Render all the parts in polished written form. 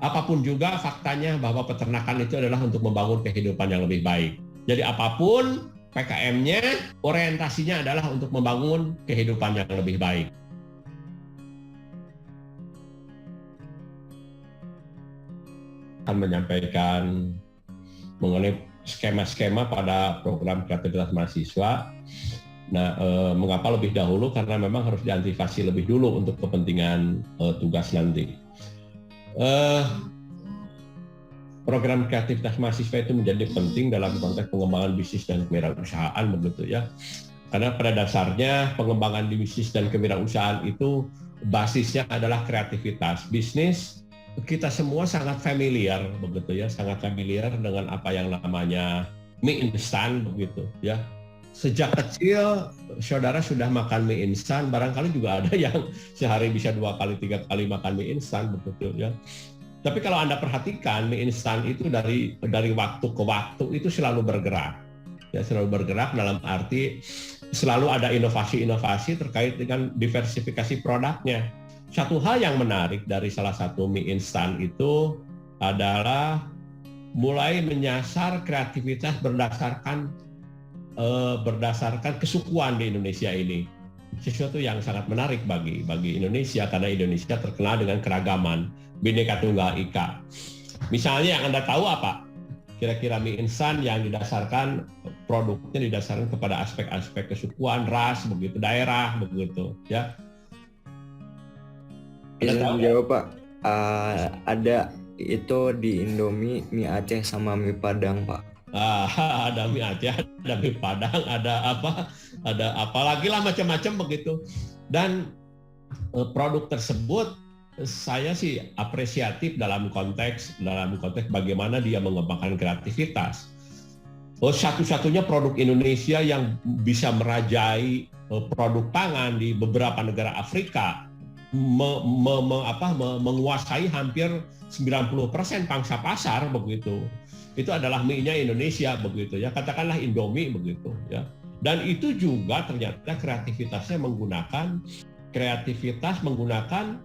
apapun juga faktanya bahwa peternakan itu adalah untuk membangun kehidupan yang lebih baik. Jadi apapun PKM-nya, orientasinya adalah untuk membangun kehidupan yang lebih baik. Akan menyampaikan mengenai skema-skema pada program kreativitas mahasiswa. Nah, mengapa lebih dahulu? Karena memang harus diantisipasi lebih dulu untuk kepentingan tugas nanti. Program kreativitas mahasiswa itu menjadi penting dalam konteks pengembangan bisnis dan kewirausahaan, begitu ya. Karena pada dasarnya pengembangan bisnis dan kewirausahaan itu basisnya adalah kreativitas. Bisnis kita semua sangat familiar, begitu ya, sangat familiar dengan apa yang namanya mie instan, begitu ya. Sejak kecil saudara sudah makan mie instan, barangkali juga ada yang sehari bisa 2 kali 3 kali makan mie instan, begitu ya. Tapi kalau Anda perhatikan, mie instan itu dari waktu ke waktu itu selalu bergerak. Ya, selalu bergerak dalam arti selalu ada inovasi-inovasi terkait dengan diversifikasi produknya. Satu hal yang menarik dari salah satu mie instan itu adalah mulai menyasar kreativitas berdasarkan kesukuan di Indonesia ini. Sesuatu yang sangat menarik bagi Indonesia, karena Indonesia terkenal dengan keragaman Bhinneka Tunggal Ika. Misalnya yang Anda tahu apa? Kira-kira mie instan yang didasarkan produknya didasarkan kepada aspek-aspek kesukuan, ras, begitu, daerah, begitu, ya. Bisa menjawab Pak. Ada itu di Indomie mie Aceh sama mie Padang Pak. Ada mie Aceh, ada mie Padang, ada apa lagi lah macam-macam begitu. Dan produk tersebut saya sih apresiatif dalam konteks bagaimana dia mengembangkan kreativitas. Satu-satunya produk Indonesia yang bisa merajai produk pangan di beberapa negara Afrika, menguasai hampir 90% pangsa pasar begitu. Itu adalah mie-nya Indonesia begitu ya, katakanlah Indomie begitu ya. Dan itu juga ternyata kreativitas menggunakan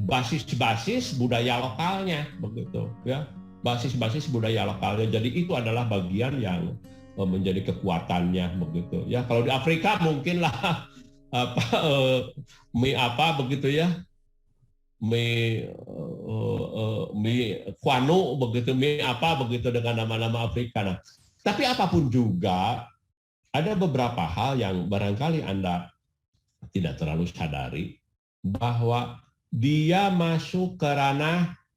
basis-basis budaya lokalnya begitu ya, basis-basis budaya lokalnya. Jadi itu adalah bagian yang menjadi kekuatannya begitu ya. Kalau di Afrika mungkinlah mie begitu ya, mie kwanu begitu, mie begitu dengan nama-nama Afrika. Nah, tapi apapun juga ada beberapa hal yang barangkali Anda tidak terlalu sadari, bahwa dia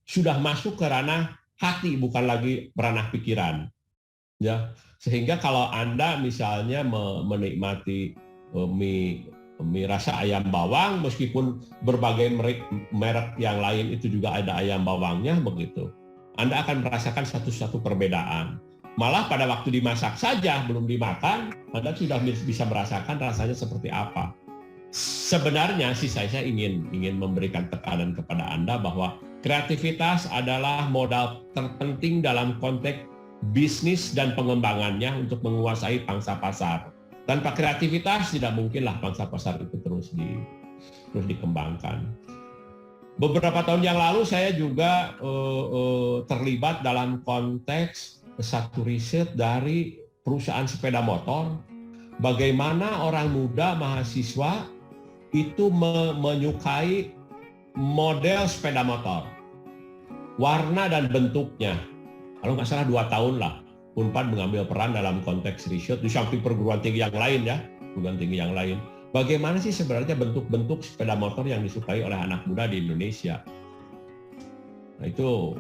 sudah masuk ke ranah hati, bukan lagi ranah pikiran. Ya, sehingga kalau Anda misalnya menikmati mie rasa ayam bawang, meskipun berbagai merek yang lain itu juga ada ayam bawangnya begitu, Anda akan merasakan satu perbedaan. Malah pada waktu dimasak saja, belum dimakan, Anda sudah bisa merasakan rasanya seperti apa. Sebenarnya sih saya ingin memberikan tekanan kepada Anda bahwa kreativitas adalah modal terpenting dalam konteks bisnis dan pengembangannya untuk menguasai pangsa pasar. Tanpa kreativitas tidak mungkinlah pangsa pasar itu terus dikembangkan. Beberapa tahun yang lalu saya juga terlibat dalam konteks satu riset dari perusahaan sepeda motor. Bagaimana orang muda mahasiswa itu menyukai model sepeda motor, warna dan bentuknya. Kalau nggak salah 2 tahun lah, Unpad mengambil peran dalam konteks riset di samping perguruan tinggi yang lain ya, perguruan tinggi yang lain. Bagaimana sih sebenarnya bentuk-bentuk sepeda motor yang disukai oleh anak muda di Indonesia? Nah, itu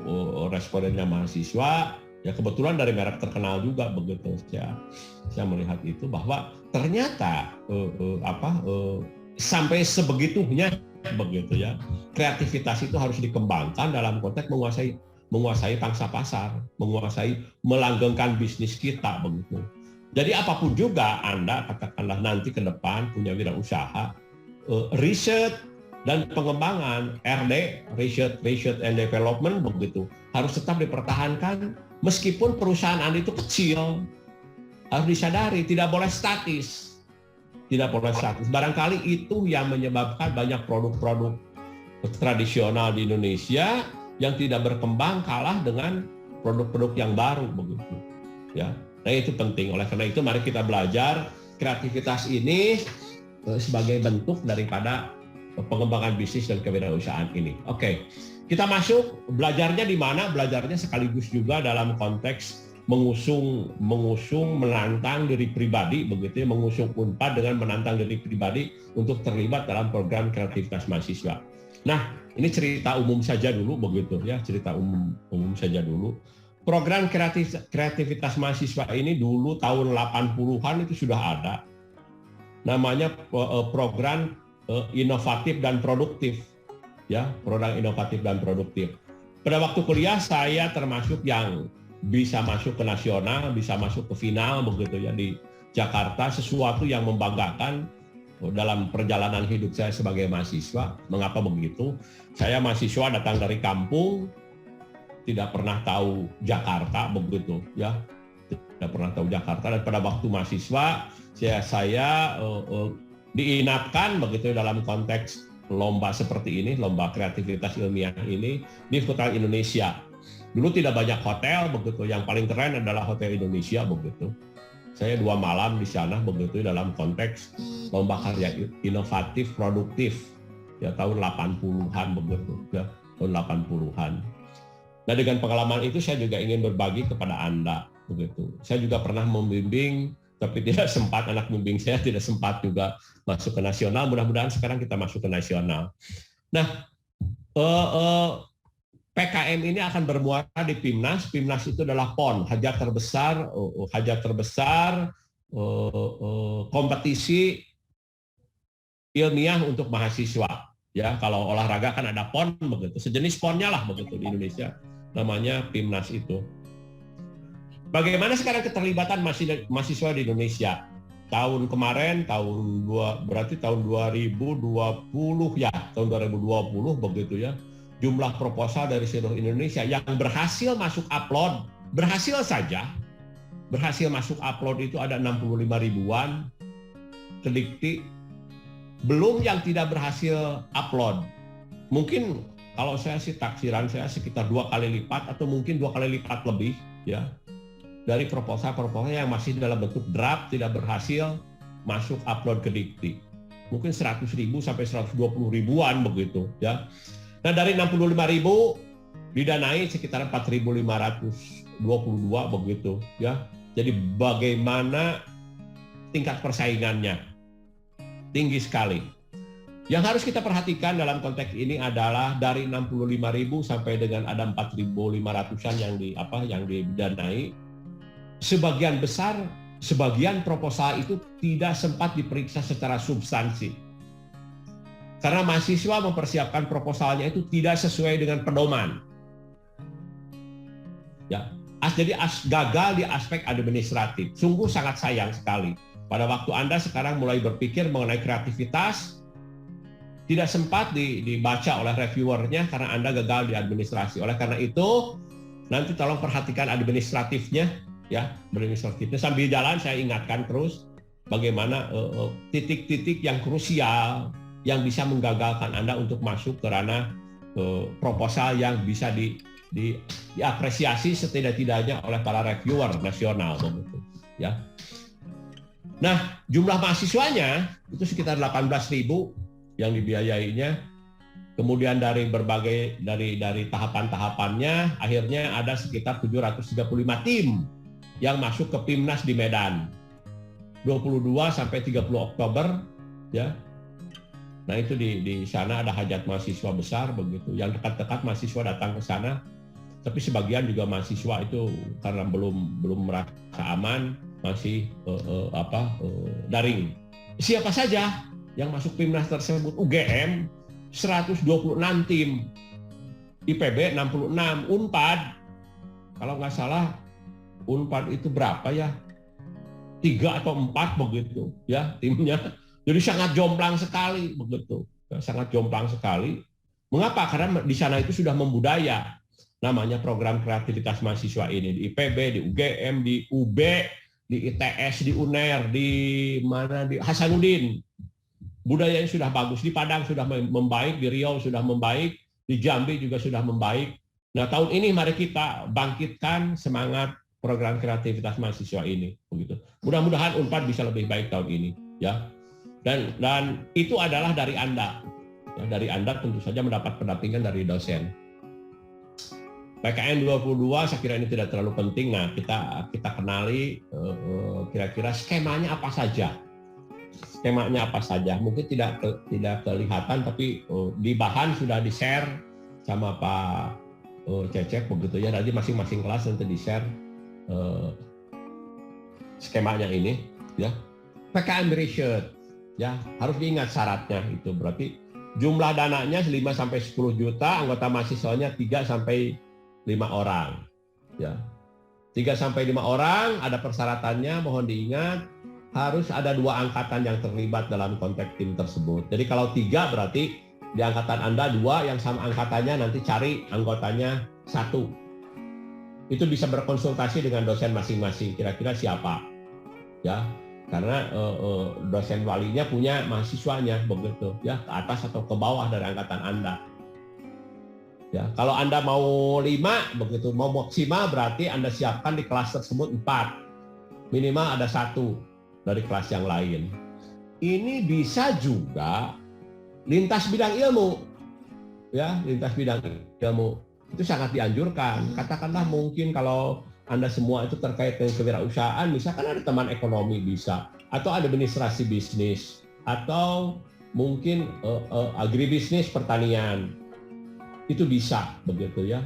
respondennya mahasiswa, ya kebetulan dari merek terkenal juga begitu. Saya melihat itu bahwa ternyata sampai sebegitunya begitu ya, kreativitas itu harus dikembangkan dalam konteks menguasai pangsa pasar, melanggengkan bisnis kita begitu. Jadi apapun juga Anda katakanlah nanti ke depan punya wirausaha, riset dan pengembangan RD, research and development begitu, harus tetap dipertahankan meskipun perusahaan Anda itu kecil. Harus disadari tidak boleh statis. Tidak boleh statis. Barangkali itu yang menyebabkan banyak produk-produk tradisional di Indonesia yang tidak berkembang kalah dengan produk-produk yang baru begitu. Ya, nah itu penting. Oleh karena itu mari kita belajar kreativitas ini sebagai bentuk daripada pengembangan bisnis dan kewirausahaan ini. Oke, kita masuk belajarnya di mana? Belajarnya sekaligus juga dalam konteks mengusung menantang diri pribadi begitu ya, mengusung Unpad dengan menantang diri pribadi untuk terlibat dalam program kreativitas mahasiswa. Nah, ini cerita umum saja dulu begitu ya, cerita umum saja dulu. Program kreativitas mahasiswa ini dulu tahun 80-an itu sudah ada. Namanya program inovatif dan produktif. Ya, program inovatif dan produktif. Pada waktu kuliah saya termasuk yang bisa masuk ke nasional, bisa masuk ke final begitu ya di Jakarta, sesuatu yang membanggakan dalam perjalanan hidup saya sebagai mahasiswa. Mengapa begitu? Saya mahasiswa datang dari kampung, tidak pernah tahu Jakarta begitu ya, tidak pernah tahu Jakarta, dan pada waktu mahasiswa saya diinapkan begitu dalam konteks lomba seperti ini, lomba kreativitas ilmiah ini di Hotel Indonesia. Dulu tidak banyak hotel begitu, yang paling keren adalah Hotel Indonesia begitu. Saya 2 malam di sana begitu dalam konteks lomba karya inovatif produktif ya tahun 80-an begitu ya, tahun 80-an. Nah, dengan pengalaman itu saya juga ingin berbagi kepada Anda begitu. Saya juga pernah membimbing tapi tidak sempat, anak bimbing saya tidak sempat juga masuk ke nasional. Mudah-mudahan sekarang kita masuk ke nasional. Nah, PKM ini akan bermuara di PIMNAS. PIMNAS itu adalah PON, hajat terbesar kompetisi ilmiah untuk mahasiswa. Ya, kalau olahraga kan ada PON begitu, sejenis PON-nya lah begitu di Indonesia. Namanya PIMNAS itu. Bagaimana sekarang keterlibatan mahasiswa di Indonesia? Tahun kemarin, berarti tahun 2020 ya, tahun 2020 begitu ya. Jumlah proposal dari seluruh Indonesia yang berhasil masuk upload, berhasil masuk upload itu ada 65 ribuan ke Dikti, belum yang tidak berhasil upload. Mungkin kalau saya sih taksiran saya sekitar 2 kali lipat atau mungkin 2 kali lipat lebih ya dari proposal-proposal yang masih dalam bentuk draft tidak berhasil masuk upload ke Dikti. Mungkin 100 ribu sampai 120 ribuan begitu ya. Nah, dari 65 ribu didanai sekitar 4.522 begitu ya. Jadi bagaimana tingkat persaingannya? Tinggi sekali. Yang harus kita perhatikan dalam konteks ini adalah dari 65.000 sampai dengan ada 4.500-an yang didanai. Sebagian proposal itu tidak sempat diperiksa secara substansi. Karena mahasiswa mempersiapkan proposalnya itu tidak sesuai dengan pedoman. Ya, jadi gagal di aspek administratif. Sungguh sangat sayang sekali. Pada waktu Anda sekarang mulai berpikir mengenai kreativitas, tidak sempat dibaca oleh reviewernya karena Anda gagal di administrasi. Oleh karena itu, nanti tolong perhatikan administratifnya, ya, administratifnya. Sambil jalan saya ingatkan terus bagaimana titik-titik yang krusial yang bisa menggagalkan Anda untuk masuk ke ranah proposal yang bisa diapresiasi setidak-tidaknya oleh para reviewer nasional begitu ya. Nah, jumlah mahasiswanya itu sekitar 18.000 yang dibiayainya. Kemudian dari berbagai dari tahapan-tahapannya akhirnya ada sekitar 735 tim yang masuk ke PIMNAS di Medan. 22 sampai 30 Oktober ya. Nah, itu di sana ada hajat mahasiswa besar begitu. Yang dekat-dekat mahasiswa datang ke sana. Tapi sebagian juga mahasiswa itu karena belum merasa aman masih daring. Siapa saja yang masuk PIMNAS tersebut? UGM 126 tim, IPB 66, Unpad kalau nggak salah Unpad itu berapa ya? 3 atau 4 begitu ya timnya. Jadi sangat jomplang sekali begitu, sangat jomplang sekali. Mengapa? Karena di sana itu sudah membudaya namanya program kreativitas mahasiswa ini di IPB, di UGM, di UB, di ITS, di UNER, di Hasanuddin. Budayanya sudah bagus, di Padang sudah membaik, di Riau sudah membaik, di Jambi juga sudah membaik. Nah, tahun ini mari kita bangkitkan semangat program kreativitas mahasiswa ini, begitu. Mudah-mudahan Unpad bisa lebih baik tahun ini, ya. Dan itu adalah dari Anda. Ya, dari Anda tentu saja mendapat pendampingan dari dosen. PKN 22 saya kira ini tidak terlalu penting. Nah, kita kenali kira-kira skemanya apa saja. Skemanya apa saja. Mungkin tidak kelihatan, tapi di bahan sudah di-share sama Pak Cecep begitu ya. Nanti masing-masing kelas nanti di-share skemanya ini, ya. PKM Research, ya, harus diingat syaratnya itu. Berarti jumlah dananya 5 sampai 10 juta, anggota mahasiswanya 3 sampai 5 orang, ya. 3 sampai 5 orang, ada persyaratannya, mohon diingat, harus ada 2 angkatan yang terlibat dalam konteks tim tersebut. Jadi kalau 3 berarti di angkatan Anda 2, yang sama angkatannya nanti cari anggotanya 1. Itu bisa berkonsultasi dengan dosen masing-masing, kira-kira siapa, ya. Karena dosen walinya punya mahasiswanya, begitu, ya, ke atas atau ke bawah dari angkatan Anda. Ya, kalau Anda mau 5, begitu, mau maksimal berarti Anda siapkan di kelas tersebut 4. Minimal ada 1 dari kelas yang lain. Ini bisa juga lintas bidang ilmu. Ya, lintas bidang ilmu. Itu sangat dianjurkan. Katakanlah mungkin kalau Anda semua itu terkait dengan kewirausahaan, misalkan ada teman ekonomi bisa, atau ada administrasi bisnis, atau mungkin agribisnis pertanian. Itu bisa begitu ya,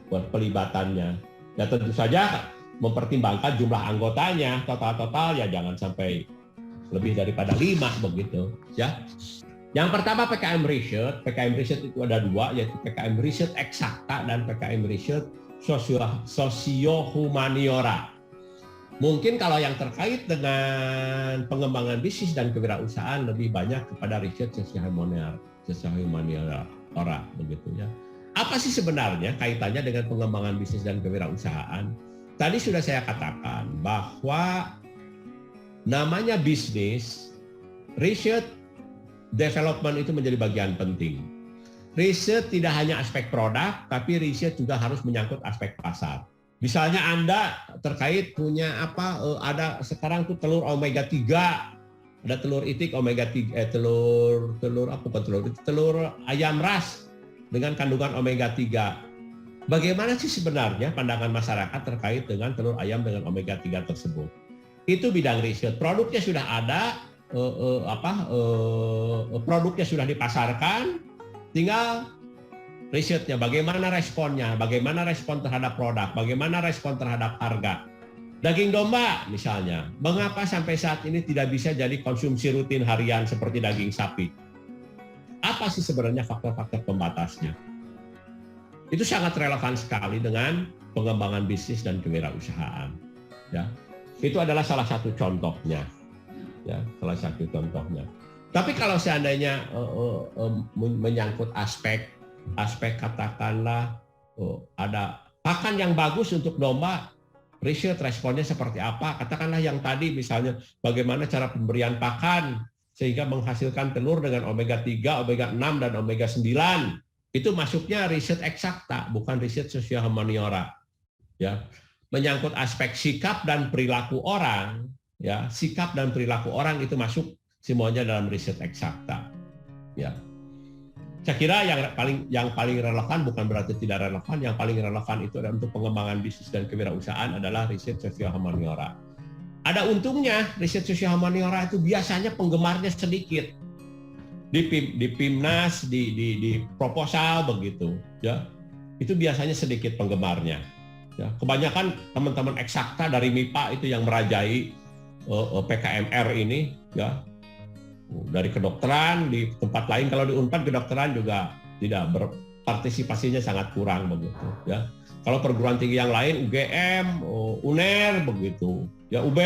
pelibatannya. Ya tentu saja mempertimbangkan jumlah anggotanya, total ya jangan sampai lebih daripada 5 begitu ya. Yang pertama PKM Research. PKM Research itu ada 2, yaitu PKM Research Eksakta dan PKM Research Sosio-Humaniora. Mungkin kalau yang terkait dengan pengembangan bisnis dan kewirausahaan lebih banyak kepada Research Sosio-Humaniora. Begitu ya. Apa sih sebenarnya kaitannya dengan pengembangan bisnis dan kewirausahaan? Tadi sudah saya katakan bahwa namanya bisnis, research development itu menjadi bagian penting. Riset tidak hanya aspek produk, tapi riset juga harus menyangkut aspek pasar. Misalnya Anda terkait punya ada sekarang tuh telur omega 3, ada telur itik omega 3, telur ayam ras dengan kandungan omega 3. Bagaimana sih sebenarnya pandangan masyarakat terkait dengan telur ayam dengan omega 3 tersebut? Itu bidang riset. Produknya sudah ada, produknya sudah dipasarkan, tinggal risetnya, bagaimana responnya, bagaimana respon terhadap produk, bagaimana respon terhadap harga. Daging domba misalnya, mengapa sampai saat ini tidak bisa jadi konsumsi rutin harian seperti daging sapi? Apa sih sebenarnya faktor-faktor pembatasnya? Itu sangat relevan sekali dengan pengembangan bisnis dan kewirausahaan. Ya, itu adalah salah satu contohnya. Ya, salah satu contohnya. Tapi kalau seandainya menyangkut aspek katakanlah ada pakan yang bagus untuk domba, riset responnya seperti apa? Katakanlah yang tadi misalnya bagaimana cara pemberian pakan sehingga menghasilkan telur dengan omega 3, omega 6 dan omega 9. Itu masuknya riset eksakta, bukan riset sosial humaniora. Ya. Menyangkut aspek sikap dan perilaku orang, ya, sikap dan perilaku orang itu masuk semuanya dalam riset eksakta. Ya. Saya kira yang paling relevan, bukan berarti tidak relevan, yang paling relevan itu adalah untuk pengembangan bisnis dan kewirausahaan adalah riset sosial humaniora. Ada untungnya, riset sosial humaniora itu biasanya penggemarnya sedikit. Di PIMNAS, di proposal begitu, ya. Itu biasanya sedikit penggemarnya. Ya. Kebanyakan teman-teman eksakta dari MIPA itu yang merajai PKMR ini, ya. Dari kedokteran, di tempat lain kalau di Unpad kedokteran juga tidak berpartisipasinya sangat kurang begitu ya. Kalau perguruan tinggi yang lain UGM, UNER begitu. Ya UB,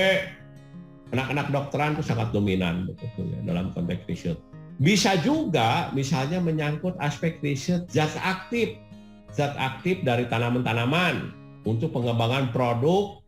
anak-anak kedokteran itu sangat dominan begitu ya dalam konteks riset. Bisa juga misalnya menyangkut aspek riset zat aktif dari tanaman-tanaman untuk pengembangan produk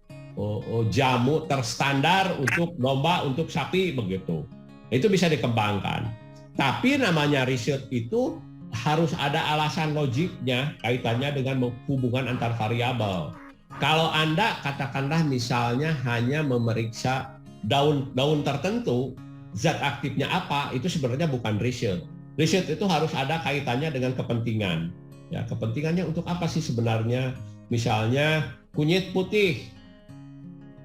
jamu terstandar untuk domba, untuk sapi begitu. Itu bisa dikembangkan. Tapi namanya riset itu harus ada alasan logiknya kaitannya dengan hubungan antar variabel. Kalau Anda katakanlah misalnya hanya memeriksa daun tertentu, zat aktifnya apa, itu sebenarnya bukan riset. Riset itu harus ada kaitannya dengan kepentingan. Ya, kepentingannya untuk apa sih sebenarnya? Misalnya kunyit putih,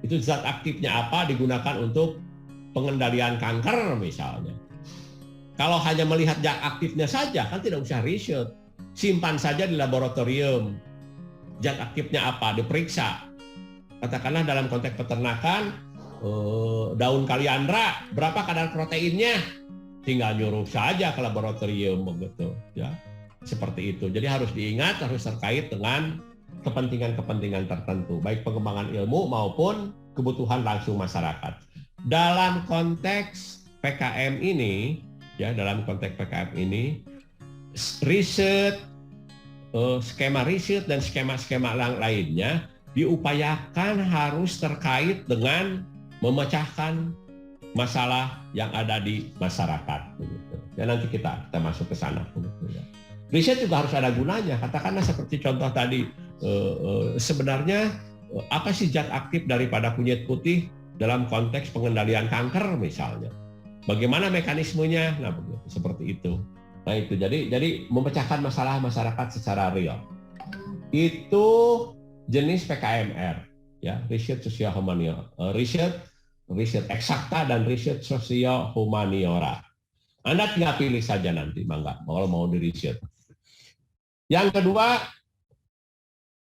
itu zat aktifnya apa, digunakan untuk pengendalian kanker misalnya. Kalau hanya melihat zat aktifnya saja, kan tidak usah riset. Simpan saja di laboratorium. Zat aktifnya apa, diperiksa. Katakanlah dalam konteks peternakan, daun kaliandra, berapa kadar proteinnya? Tinggal nyuruh saja ke laboratorium begitu, ya. Seperti itu. Jadi harus diingat, harus terkait dengan kepentingan-kepentingan tertentu, baik pengembangan ilmu maupun kebutuhan langsung masyarakat. Dalam konteks PKM ini, ya, dalam konteks PKM ini, riset, skema riset dan skema-skema lainnya diupayakan harus terkait dengan memecahkan masalah yang ada di masyarakat. Begitu. Ya, nanti kita masuk ke sana. Begitu, ya. Riset juga harus ada gunanya. Katakanlah seperti contoh tadi, sebenarnya apa sih zat aktif daripada kunyit putih dalam konteks pengendalian kanker misalnya? Bagaimana mekanismenya? Nah, begitu, seperti itu. Nah, itu jadi memecahkan masalah masyarakat secara real. Itu jenis PKMR, ya, riset sosial humaniora, riset eksakta dan riset sosial humaniora. Anda tinggal pilih saja nanti, mangga, kalau mau di riset. Yang kedua,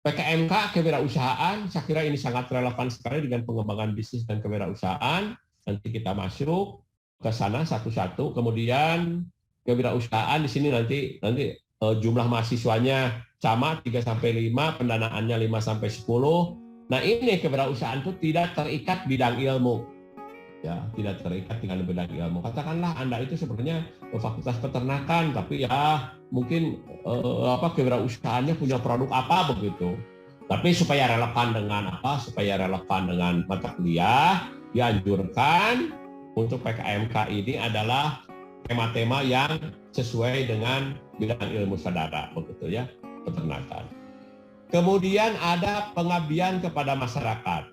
PKMK kewirausahaan. Saya kira ini sangat relevan sekali dengan pengembangan bisnis dan kewirausahaan. Nanti kita masuk ke sana satu-satu. Kemudian kewirausahaan di sini nanti jumlah mahasiswanya sama 3-5, pendanaannya 5-10. Nah, ini kewirausahaan itu tidak terikat bidang ilmu. Ya, tidak terikat dengan bidang ilmu. Katakanlah Anda itu sebenarnya fakultas peternakan, tapi ya mungkin kewirausahaannya punya produk apa begitu. Tapi supaya relevan dengan apa? Supaya relevan dengan mata kuliah, dianjurkan untuk PKMK ini adalah tema-tema yang sesuai dengan bidang ilmu saudara, begitu ya, peternakan. Kemudian ada pengabdian kepada masyarakat,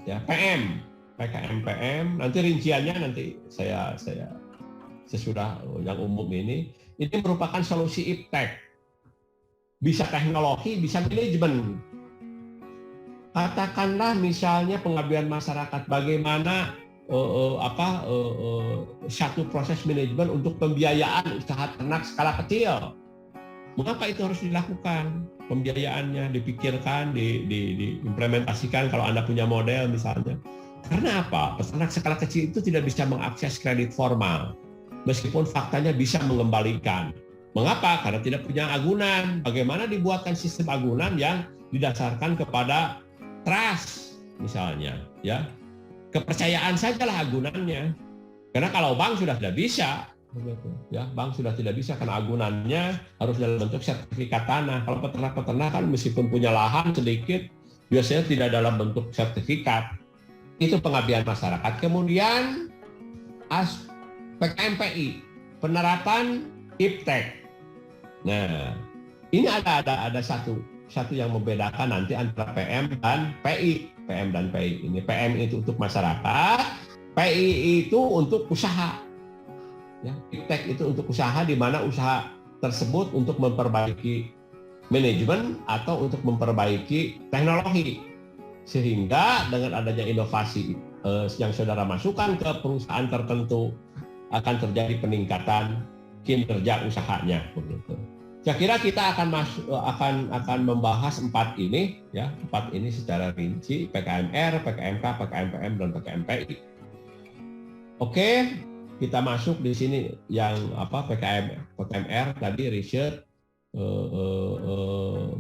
ya, PKM, nanti rinciannya nanti saya sesudah yang umum ini merupakan solusi iptek, bisa teknologi, bisa manajemen. Katakanlah misalnya pengabdian masyarakat, bagaimana satu proses manajemen untuk pembiayaan usaha ternak skala kecil. Mengapa itu harus dilakukan? Pembiayaannya dipikirkan, diimplementasikan kalau Anda punya model misalnya. Karena apa? Peternak skala kecil itu tidak bisa mengakses kredit formal, meskipun faktanya bisa mengembalikan. Mengapa? Karena tidak punya agunan. Bagaimana dibuatkan sistem agunan yang didasarkan kepada trust misalnya, ya. Kepercayaan sajalah agunannya. Karena kalau bank sudah tidak bisa, ya, bank sudah tidak bisa karena agunannya harus dalam bentuk sertifikat tanah. Kalau peternak-peternak kan meskipun punya lahan sedikit, biasanya tidak dalam bentuk sertifikat. Itu pengabdian masyarakat. Kemudian PKMPI, penerapan iptek. Nah, ini ada satu yang membedakan nanti antara PM dan PI. Ini PM itu untuk masyarakat, PI itu untuk usaha. Ya, iptek itu untuk usaha, di mana usaha tersebut untuk memperbaiki manajemen atau untuk memperbaiki teknologi. Sehingga dengan adanya inovasi yang saudara masukkan ke perusahaan tertentu akan terjadi peningkatan kinerja usahanya, begitu. Saya kira kita akan membahas 4 ini, ya, 4 ini secara rinci: PKMR, PKMK, PKMPM, dan PKMPI. Oke, kita masuk di sini yang PKMR tadi riset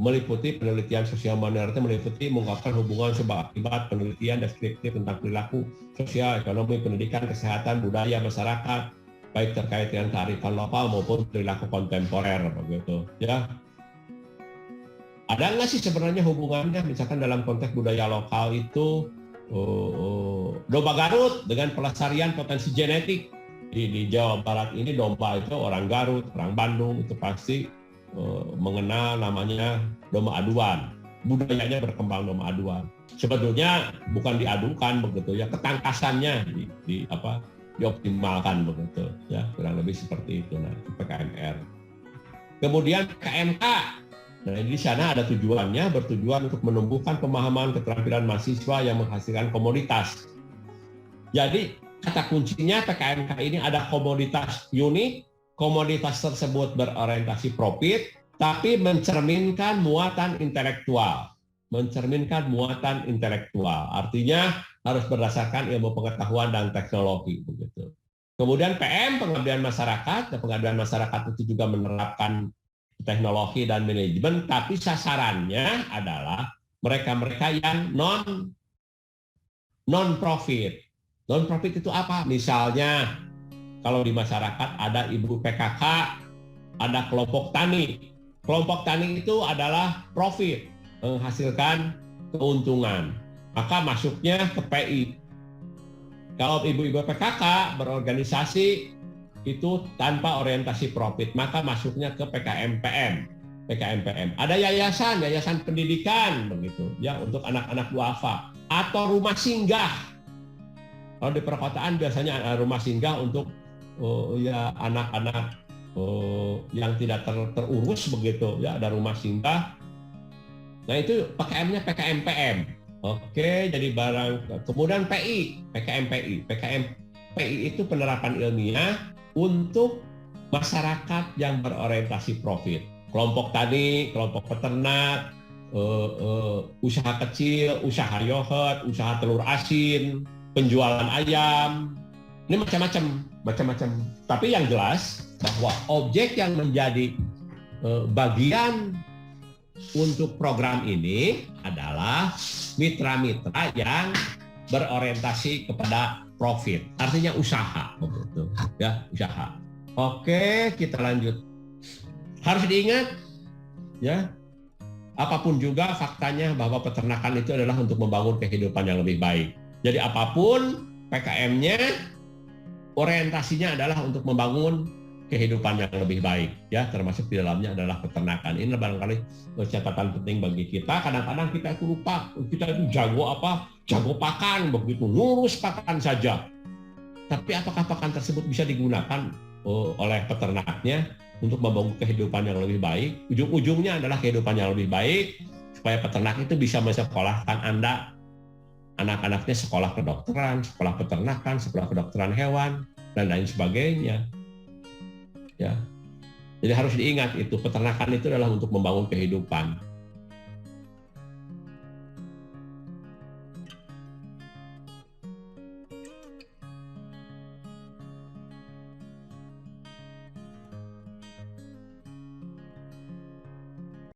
meliputi penelitian sosial humaniora, meliputi mengungkapkan hubungan sebab akibat, penelitian deskriptif tentang perilaku sosial, ekonomi, pendidikan, kesehatan, budaya masyarakat, baik terkait dengan kearifan lokal maupun perilaku kontemporer, begitu, ya. Ada nggak sih sebenarnya hubungannya, misalkan dalam konteks budaya lokal itu domba Garut dengan pelestarian potensi genetik di Jawa Barat ini domba itu orang Garut, orang Bandung itu pasti mengenal namanya domba aduan. Budayanya berkembang domba aduan. Sebetulnya bukan diadukan begitu ya, ketangkasannya dioptimalkan begitu ya, kurang lebih seperti itu. Nah, PKMR. Kemudian KMK. Nah, di sana ada tujuannya, bertujuan untuk menumbuhkan pemahaman keterampilan mahasiswa yang menghasilkan komoditas. Jadi kata kuncinya PKMK ini ada komoditas unik, komoditas tersebut berorientasi profit, tapi mencerminkan muatan intelektual. Mencerminkan muatan intelektual, artinya harus berdasarkan ilmu pengetahuan dan teknologi begitu. Kemudian PM, pengabdian masyarakat, dan pengabdian masyarakat itu juga menerapkan teknologi dan manajemen, tapi sasarannya adalah mereka-mereka yang non-profit. Non-profit itu apa? Misalnya kalau di masyarakat ada ibu PKK, ada kelompok tani. Kelompok tani itu adalah profit, menghasilkan keuntungan. Maka masuknya ke PI. Kalau ibu-ibu PKK berorganisasi itu tanpa orientasi profit, maka masuknya ke PKMPM. PKMPM. Ada yayasan pendidikan begitu ya untuk anak-anak duafa atau rumah singgah. Kalau di perkotaan biasanya ada rumah singgah untuk ya anak-anak yang tidak terurus begitu ya, ada rumah singgah. Nah, itu PKM-nya PKMPM. Oke, jadi barang. Kemudian PI, PKMPI. PKMPI itu penerapan ilmiah untuk masyarakat yang berorientasi profit. Kelompok tani, kelompok peternak, usaha kecil, usaha yogurt, usaha telur asin, penjualan ayam. Ini macam-macam. Tapi yang jelas bahwa objek yang menjadi bagian untuk program ini adalah mitra-mitra yang berorientasi kepada profit, artinya usaha, begitu ya, usaha. Oke, kita lanjut. Harus diingat ya, apapun juga faktanya bahwa peternakan itu adalah untuk membangun kehidupan yang lebih baik. Jadi apapun PKM-nya, orientasinya adalah untuk membangun kehidupan yang lebih baik ya, termasuk di dalamnya adalah peternakan. Ini barangkali catatan penting bagi kita. Kadang-kadang kita itu lupa, kita itu jago pakan begitu, ngurus pakan saja. Tapi apakah pakan tersebut bisa digunakan oleh peternaknya untuk membangun kehidupan yang lebih baik? Ujung-ujungnya adalah kehidupan yang lebih baik supaya peternak itu bisa mensekolahkan Anda, anak-anaknya sekolah kedokteran, sekolah peternakan, sekolah kedokteran hewan dan lain sebagainya. Ya, jadi harus diingat itu peternakan itu adalah untuk membangun kehidupan.